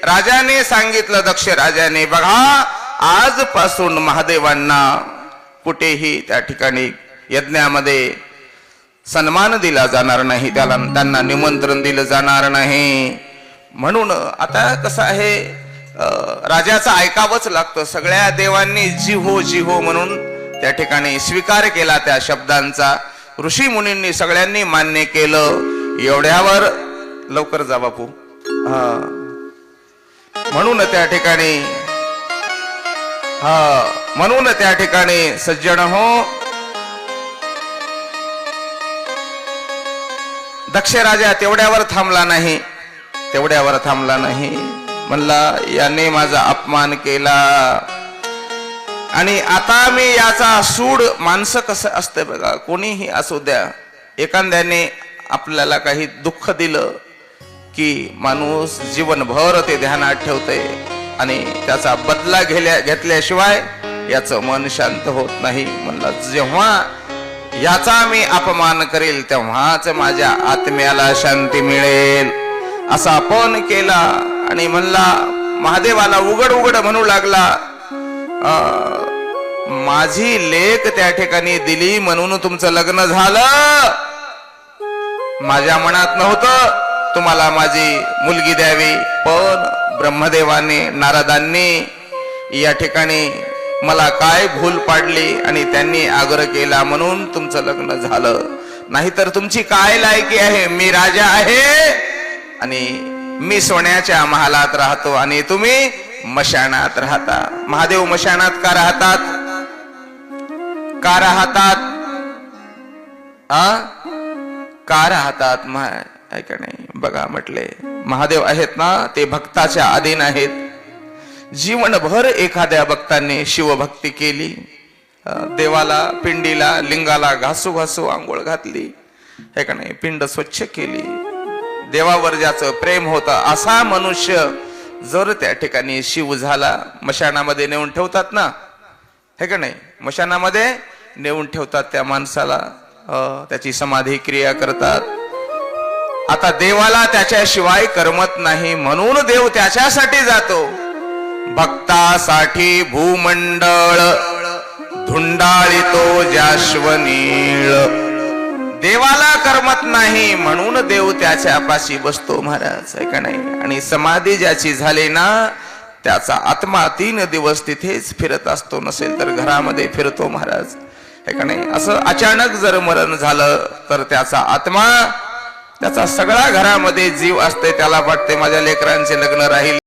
राजाने सांगितलं, दक्ष राजाने, बघा आजपासून महादेवांना कुठेही त्या ठिकाणी यज्ञामध्ये सन्मान दिला जाणार नाही, त्यांना निमंत्रण दिलं जाणार नाही. म्हणून आता कसं आहे, राजाचं ऐकावंच लागतं. सगळ्या देवांनी जी हो म्हणून त्या ठिकाणी स्वीकार केला त्या शब्दांचा. ऋषी मुनींनी सगळ्यांनी मान्य केलं. एवढ्यावर लवकर जा बापू. म्हणून त्या ठिकाणी सज्जन हो, दक्ष राजा तेवढ्यावर थांबला नाही. म्हणला, याने माझा अपमान केला आणि आता मी याचा सूड. माणसं कसं असतं बघा, कोणीही असू द्या, एखाद्याने आपल्याला काही दुःख दिलं की माणूस जीवनभर ते ध्यानात ठेवते आणि त्याचा बदला घेतल्याशिवाय याचं मन शांत होत नाही. म्हणला, जेव्हा याचा मी अपमान करेल तेव्हाच माझ्या आत्म्याला शांती मिळेल. असा अपमान केला आणि म्हणला, महादेवाला उघड म्हणू लागला, माझी लेक त्या ठिकाणी दिली म्हणून तुमचं लग्न झालं. माझ्या मनात नव्हतं तुम्हाला माझी मुलगी द्यावी, पण ब्रह्मदेवाने, नारदांनी या ठिकाणी मला काय भूल पाडली आणि त्यांनी आग्रह केला म्हणून तुमचं लग्न झालं. नाहीतर तुमची काय लायकी आहे? मी राजा आहे आणि मी सोन्याच्या महालात राहतो आणि तुम्ही मशानात राहता. महादेव मशानात का राहतात? का राहतात का नाही बघा. म्हटले, महादेव आहेत ना, ते भक्ताच्या अधीन आहेत. जीवनभर एखाद्या भक्ताने शिवभक्ती केली, देवाला, पिंडीला, लिंगाला घासू आंघोळ घातली, हे का नाही, पिंड स्वच्छ केली, देवावर ज्याचं प्रेम होतं, असा मनुष्य जर त्या ठिकाणी शिव झाला, मशानामध्ये नेऊन ठेवतात ना, हे का नाही, मशानामध्ये नेऊन ठेवतात त्या माणसाला, त्याची समाधी क्रिया करतात. आता देवाला त्याच्याशिवाय करमत नाही म्हणून देव त्याच्यासाठी जातो. भक्तासाठी भूमंडळ धुंडाळितो जाश्वनीळ. देवाला करमत नाही म्हणून देव त्याच्यापाशी बसतो महाराज, आहे का नाही. आणि समाधी ज्याची झाली ना, त्याचा आत्मा 3 दिवस तिथेच फिरत असतो, नसेल तर घरामध्ये फिरतो महाराज, आहे का नाही. असं अचानक जर मरण झालं तर त्याचा आत्मा, त्याचा सगळा घरामध्ये जीव असते, त्याला वाटते माझ्या लेकरांचे लग्न राहील.